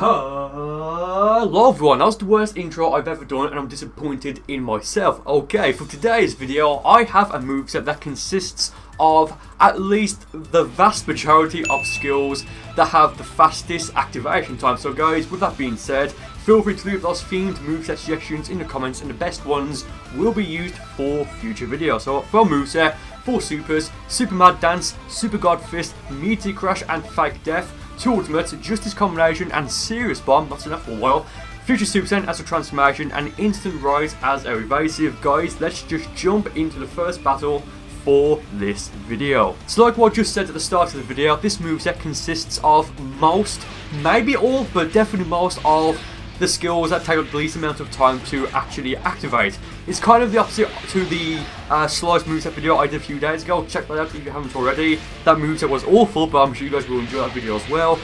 Hello everyone, that was the worst intro I've ever done and I'm disappointed in myself. Okay, for today's video I have a moveset that consists of at least the vast majority of skills that have the fastest activation time. So guys, with that being said, feel free to leave those themed moveset suggestions in the comments and the best ones will be used for future videos. So for moveset, 4 supers, Super Mad Dance, Super God Fist, Meteor Crash and Fake Death, 2 ultimates, Justice Combination and Serious Bomb, that's enough for a while, Future Super Saiyan as a transformation and Instant Rise as a evasive. Guys, let's just jump into the first battle for this video. So like what I just said at the start of the video, this moveset consists of most, maybe all, but definitely most of the skills that take the least amount of time to actually activate. It's kind of the opposite to the Slice moveset video I did a few days ago. Check that out if you haven't already. That moveset was awful, but I'm sure you guys will enjoy that video as well.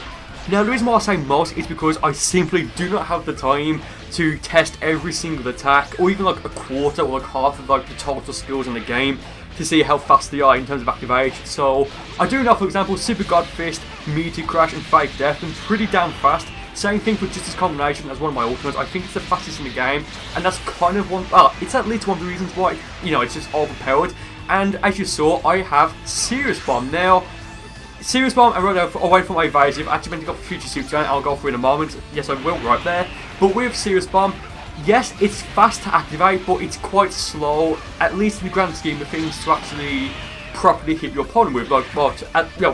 Now the reason why I say most is because I simply do not have the time to test every single attack, or even like a quarter or like half of like the total skills in the game to see how fast they are in terms of activation. So I do know, for example, Super God Fist, Meteor Crash and Fake Death, and pretty damn fast. Same thing for Justice Combination as one of my ultimates. I think it's the fastest in the game, and that's kind of one, well, it's at least one of the reasons why, you know, it's just overpowered. And as you saw, I have Serious Bomb. Now, Serious Bomb, I wrote away from my evasive. I actually meant to go for Future Super Saiyan, I'll go for in a moment. Yes, I will right there. But with Serious Bomb, yes, it's fast to activate, but it's quite slow, at least in the grand scheme of things, to actually properly hit your opponent with. Like, but,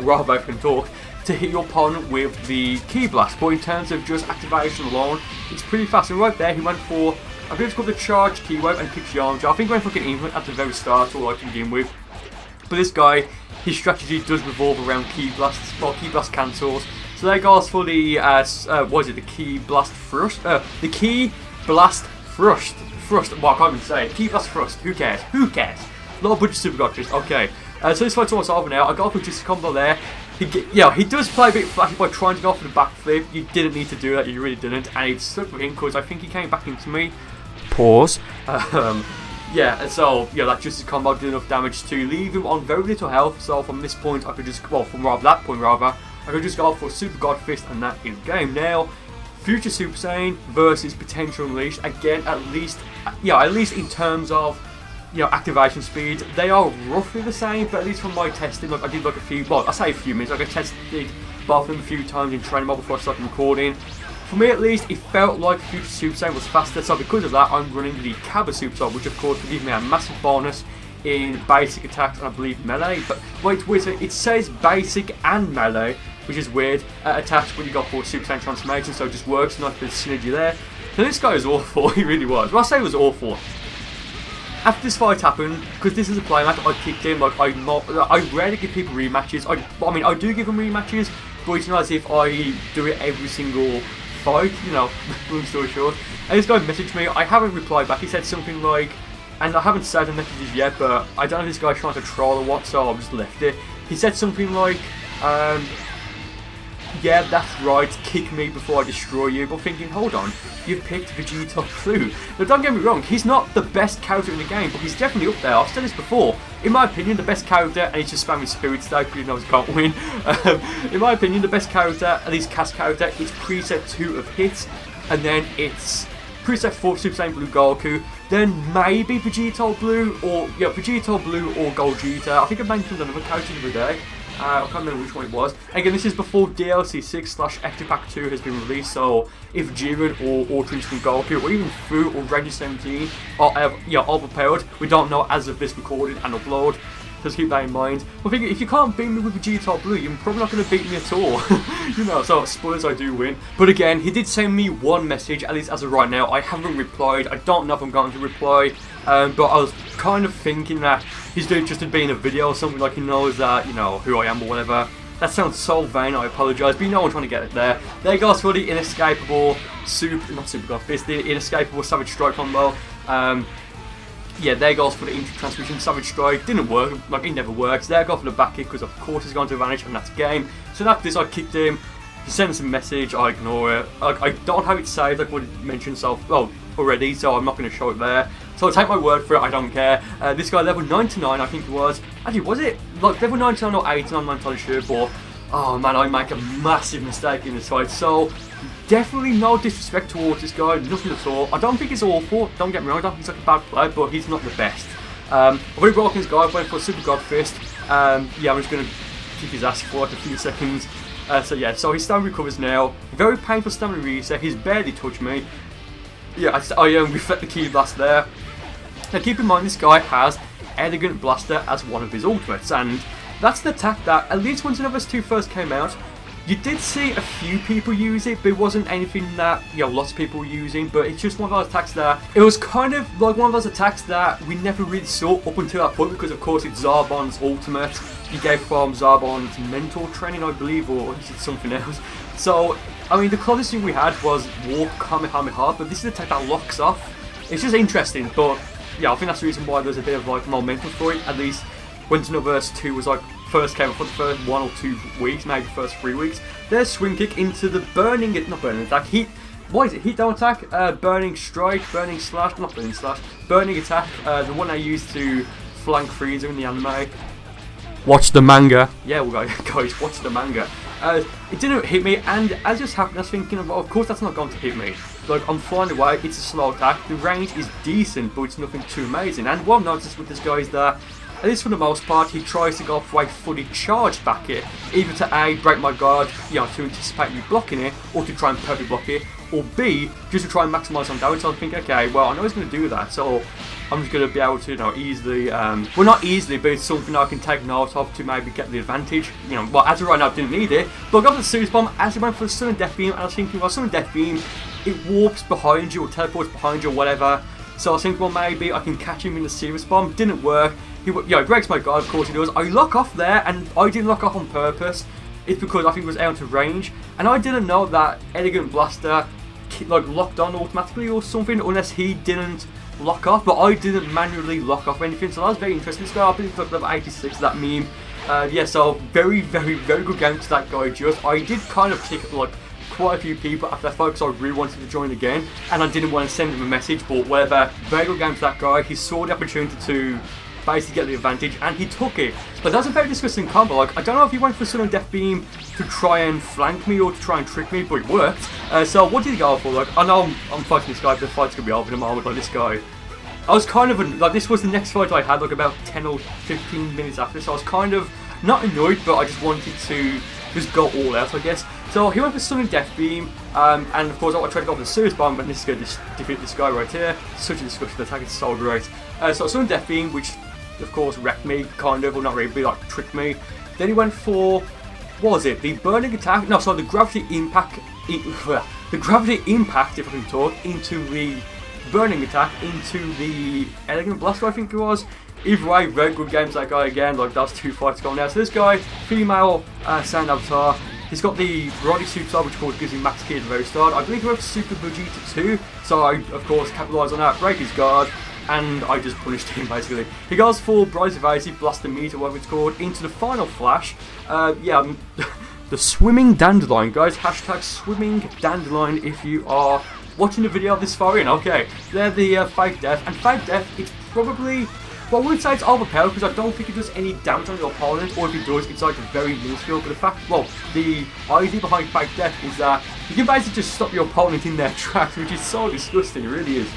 rather I can talk, to hit your opponent with the Ki Blast. But in terms of just activation alone, it's pretty fast. And right there, he went for, I believe it's called the Charge, Ki Wave, and Kick Yarn. I think he went for an even at the very start, or like to begin with. But this guy, his strategy does revolve around Ki Blasts, or Ki Blast cancels. So there goes for the, what is it, the Ki Blast Thrust? The Ki Blast Thrust. Well, I can't even say it. Ki Blast Thrust. Who cares? Who cares? Low budget Super God Fist. Okay. So this fight's almost over now. I got for just a combo there. He does play a bit flashy by trying to go for the backflip. You didn't need to do that. You really didn't. And it stuck with him because I think he came back into me. Pause. Yeah, and so, yeah, that Justice combo did enough damage to leave him on very little health. So from this point, I could just, well, from that point rather, I could just go for Super God Fist and that is game. Now, Future Super Saiyan versus Potential Unleashed. Again, at least in terms of, you know, activation speed, they are roughly the same, but at least from my testing, like I did like a few, well, I say a few minutes, like I tested both of them a few times in training mode before I started recording. For me at least, it felt like Future Super Saiyan was faster, so because of that, I'm running the Cabba Super Saiyan, which of course will give me a massive bonus in basic attacks and I believe melee. But wait, it says basic and melee, which is weird, attacks when you go for Super Saiyan transformation, so it just works, nice bit of synergy there. So this guy is awful, he really was. Well, I say he was awful. After this fight happened, because this is a playmatch, I kicked him. Like I rarely give people rematches. I mean, I do give them rematches, but it's not as if I do it every single fight. You know, long story short. And this guy messaged me. I haven't replied back. He said something like, and I haven't saved the messages yet, but I don't know if this guy's trying to troll or what, so I've just left it. He said something like, yeah, that's right, kick me before I destroy you. But thinking, hold on, you've picked Vegeta Blue. Now don't get me wrong, he's not the best character in the game, but he's definitely up there. I've said this before. In my opinion, the best character, and he's just spamming Spirit Stake because he knows he can't win. In my opinion, the best character, at least cast character, is preset 2 of Hit, and then it's preset 4 Super Saiyan Blue Goku, then maybe Vegeta Blue, or yeah, Vegeta Blue or Gogeta. I think I mentioned another character the other day. I can't remember which one it was. Again, this is before DLC 6/Ectopack 2 has been released, so if Jiren or Ultra Instinct Goku or even Fu or Reggie 17 are overpowered, we don't know as of this recording and upload. Just keep that in mind. But think, if you can't beat me with Vegeta Blue, you're probably not going to beat me at all. You know, so spoilers, I do win. But again, he did send me one message, at least as of right now. I haven't replied. I don't know if I'm going to reply. But I was kind of thinking that he's just to be in a video or something, like he knows that, you know, who I am or whatever. That sounds so vain, I apologise, but you know I'm trying to get it there. There goes for the inescapable not Super God Fist, the inescapable Savage Strike combo. Yeah, there goes for the instant transmission Savage Strike. Didn't work, like it never works. There goes for the back kick because of course he's going to vanish and that's game. So after this I kicked him, he sends a message, I ignore it. I don't have it saved like what it mentioned already, so I'm not going to show it there. So I'll take my word for it, I don't care. This guy level 99 I think it was. Actually, was it? Like level 99 or 89, I'm not entirely sure, but oh man, I make a massive mistake in this fight. So Definitely no disrespect towards this guy, nothing at all. I don't think he's awful, don't get me wrong, I don't think he's like a bad player, but he's not the best. I've already broken his guy, I went for a Super God Fist. Yeah, I'm just going to kick his ass for like a few seconds. So yeah, so his stamina recovers now. Very painful stamina reset, he's barely touched me. Yeah, I reflect the Ki Blast there. Now keep in mind this guy has Elegant Blaster as one of his ultimates, and that's the attack that, at least when Xenoverse 2 first came out, you did see a few people use it, but it wasn't anything that, lots of people were using, but it's just one of those attacks that, it was kind of like one of those attacks that we never really saw up until that point, because of course it's Zarbon's ultimate. He gave from Zarbon's mentor training, I believe, or is it something else? So, I mean, the closest thing we had was Warp Kamehameha, but this is the attack that locks off. It's just interesting, but yeah, I think that's the reason why there's a bit of like momentum for it, at least when Xenoverse 2 was like first came up for the first 1 or 2 weeks, maybe the first 3 weeks. There's swing kick into the not burning attack, heat, what is it, heat down attack, burning strike, burning slash, not burning slash, burning attack, the one I used to flank Frieza in the anime. Watch the manga. Yeah, well guys, watch the manga. It didn't hit me, and as just happened, I was thinking, of course that's not going to hit me. Like, I'm flying away, it's a slow attack, the range is decent, but it's nothing too amazing. And what I've noticed with this guy is that, at least for the most part, he tries to go for a fully charged back it, either to A, break my guard, to anticipate me blocking it, or to try and perfect block it, or B, just to try and maximise on damage. So I think, okay, well, I know he's going to do that, so I'm just going to be able to, easily, well, not easily, but it's something I can take note of to maybe get the advantage. Well, as of right now, I didn't need it, but I got the Serious Bomb as he went for the Sudden Death Beam, and I was thinking, well, Sudden Death Beam, it warps behind you, or teleports behind you, or whatever. So I was thinking, well, maybe I can catch him in the Serious Bomb. Didn't work. He breaks my guard, of course he does. I lock off there, and I didn't lock off on purpose. It's because I think it was out of range, and I didn't know that Elegant Blaster like locked on automatically or something, unless he didn't lock off. But I didn't manually lock off anything, so that was very interesting. This guy, I believe, got level 86. That meme. Yeah, so very, very, very good game to that guy. Just I did kind of kick like quite a few people after that fight because I really wanted to join again, and I didn't want to send him a message. But whatever, very good game to that guy. He saw the opportunity to basically get the advantage, and he took it. But that's a very disgusting combo. Like, I don't know if he went for Sudden Death Beam to try and flank me or to try and trick me, but it worked. So what did he go for? Like, I know I'm fighting this guy, but the fight's gonna be over in a moment. Like, this guy, I was kind of like, this was the next fight I had, like about 10 or 15 minutes after, so I was kind of not annoyed, but I just wanted to just go all out, I guess. So he went for Sudden Death Beam, and of course I tried to go for the Serious Bomb, but this is going to defeat this guy right here. Such a disgusting attack, it's so great. So Sudden Death Beam, which of course wrecked me, kind of, or not really, but like tricked me. Then he went for, what was it, the burning attack? No, sorry, the gravity impact, the gravity impact, if I can talk, into the burning attack, into the Elegant Blaster, I think it was. Either way, very good games that guy again, like those 2 fights going now. So this guy, female Saiyan avatar, he's got the Roddy Super Star, which of course gives him max Ki at the very start. I believe he went for Super Vegeta 2, so I of course capitalise on that, break his guard, and I just punished him basically. He goes for Bright Evasive, Blaster Meat, or whatever it's called, into the final flash. Yeah, the Swimming Dandelion, guys. Hashtag Swimming Dandelion if you are watching the video this far in. Okay, they're the Fake Death, and Fake Death, it's probably, well, I wouldn't say it's overpowered because I don't think it does any damage on your opponent, or if it does, it's like very minuscule. But the fact, well, the idea behind Fake Death is that you can basically just stop your opponent in their tracks, which is so disgusting, it really is.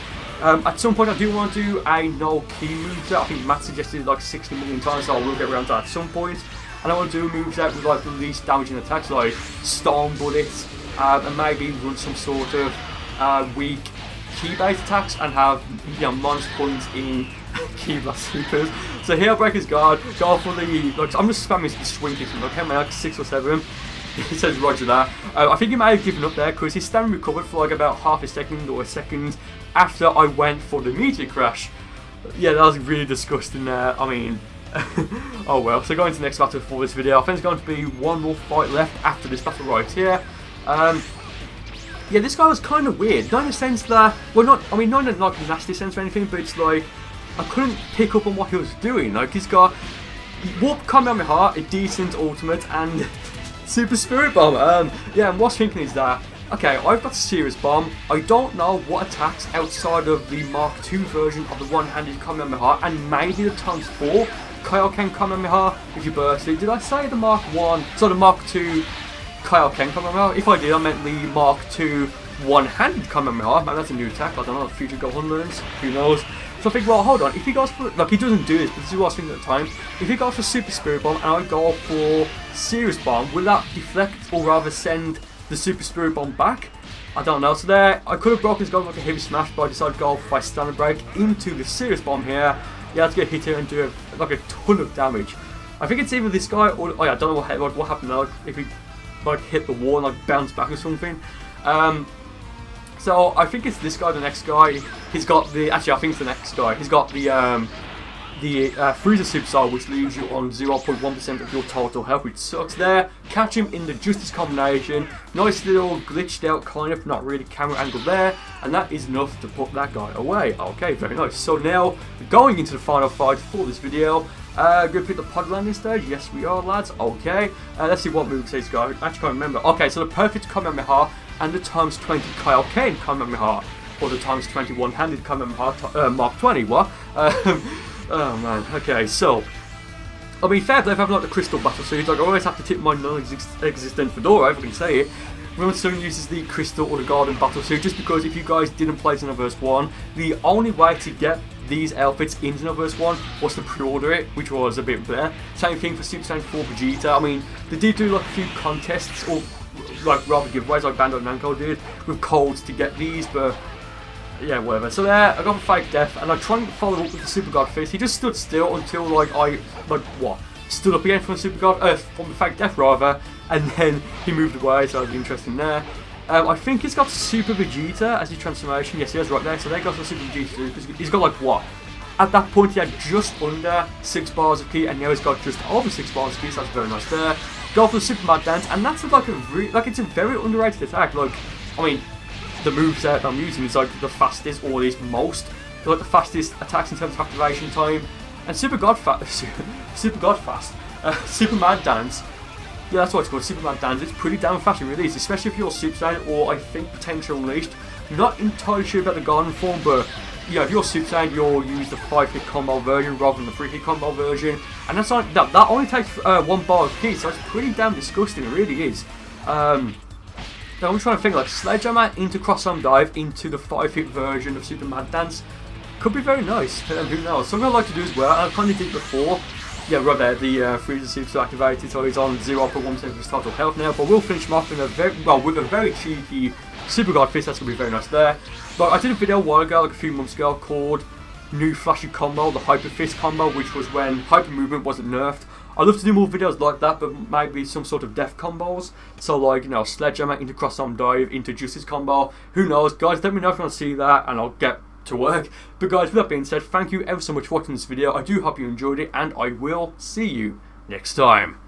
At some point I do want to do a no Ki moveset. I think Matt suggested it like 60 million times, so I will get around to that at some point. And I want to do a moveset with like the least damaging attacks, like Stone Bullets, and maybe run some sort of weak Ki-based attacks and have minus points in Ki Blast Supers. So here I break his guard, go for the, like, I'm just spamming the swing kicks, okay, man, like 6 or 7. He says roger that. I think he may have given up there because his stamina recovered for like about half a second or a second after I went for the meteor crash. Yeah, that was really disgusting there. I mean, oh well. So going to the next battle for this video, I think there's going to be one more fight left after this battle right here. Yeah, this guy was kind of weird. Not in the sense that, well, not in like a nasty sense or anything, but it's like I couldn't pick up on what he was doing. Like he's got Warp Kamehameha, a decent ultimate, and Super Spirit Bomb. Yeah, and what's thinking is that, okay, I've got Serious Bomb. I don't know what attacks outside of the Mark II version of the one-handed Kamehameha, and maybe the times 4 Kaioken Kamehameha if you burst it. Did I say the Mark 1? So the Mark II Kaioken Kamehameha. If I did, I meant the Mark II one-handed Kamehameha. Man, that's a new attack. I don't know if future Gohan learns. Who knows? So I think, well, hold on. If he goes for, like, he doesn't do this, but this is what I was thinking at the time. If he goes for Super Spirit Bomb and I go for Serious Bomb, will that deflect or rather send the Super Spirit Bomb back? I don't know. So there, I could have broken his Gohan like a heavy smash, but I decided to go by standard break into the Serious Bomb here. Yeah, let's get hit here and do like a ton of damage. I think it's either this guy or, oh yeah, I don't know what happened now. If he like hit the wall and like bounced back or something. So I think it's this guy, the next guy. He's got the, actually I think it's the next guy. He's got the Frieza Super Soul, which leaves you on 0.1% of your total health, which sucks there. Catch him in the Justice combination. Nice little glitched out kind of, not really camera angle there. And that is enough to put that guy away. Okay, very nice. So now, going into the final fight for this video. Gonna pick the pod landing stage. Yes, we are, lads. Okay. Let's see what moves he's got. I actually can't remember. Okay, so the perfect Kamehameha and the times 20 Kaioken Kamehameha, or the times 20 one-handed Kamehameha Mark 20. What? Oh man. Okay, so I mean, fair play if I have like the crystal battle suit. Like I always have to tip my non-existent fedora if I can say it. When someone uses the crystal or the garden battle suit, just because if you guys didn't play Xenoverse 1, the only way to get these outfits in Xenoverse 1 was to pre-order it, which was a bit there. Same thing for Super Saiyan 4 Vegeta. I mean, they did do like a few contests, or like rather giveaways, like Bandai Namco did, with codes to get these, but yeah, whatever. So there, I got for Fake Death, and I tried to follow up with the Super God Fist. He just stood still until like I stood up again from the Super God, from the Fake Death rather, and then he moved away. So that'd be interesting there. I think he's got Super Vegeta as his transformation. Yes, he has right there. So there goes the Super Vegeta too, because he's got like what? At that point, he had just under 6 bars of ki, and now he's got just over 6 bars of ki. So that's very nice there. Go for the Super Mad Dance, and that's like it's a very underrated attack. Like, I mean, the moveset I'm using is like the fastest, or at least most, like the fastest attacks in terms of activation time. And Super Mad Dance. Yeah, that's what it's called, Super Mad Dance. It's pretty damn fast in release, especially if you're Super Saiyan or I think Potential Unleashed. Not entirely sure about the Garden form, but yeah, if you're Super Saiyan, you'll use the 5-hit combo version rather than the 3-hit combo version. And that's like, that only takes 1 bar of ki, so it's pretty damn disgusting, it really is. Now I'm trying to think, like Sledgehammer into Cross Arm Dive into the 5-hit version of Super Mad Dance could be very nice, who knows. Something I'd like to do as well, and I kind of did it before. Yeah, right there, the Frieza Super activated, so he's on 0.1% of his total health now, but we'll finish him off in a with a very cheeky Super God Fist. That's going to be very nice there. But I did a video a while ago, like a few months ago, called New Flashy Combo, the Hyper Fist combo, which was when Hyper Movement wasn't nerfed. I'd love to do more videos like that, but maybe some sort of death combos. So like, you know, Sledgehammer into Cross Arm Dive into Justice combo. Who knows? Guys, let me know if you want to see that, and I'll get to work. But guys, with that being said, thank you ever so much for watching this video. I do hope you enjoyed it, and I will see you next time.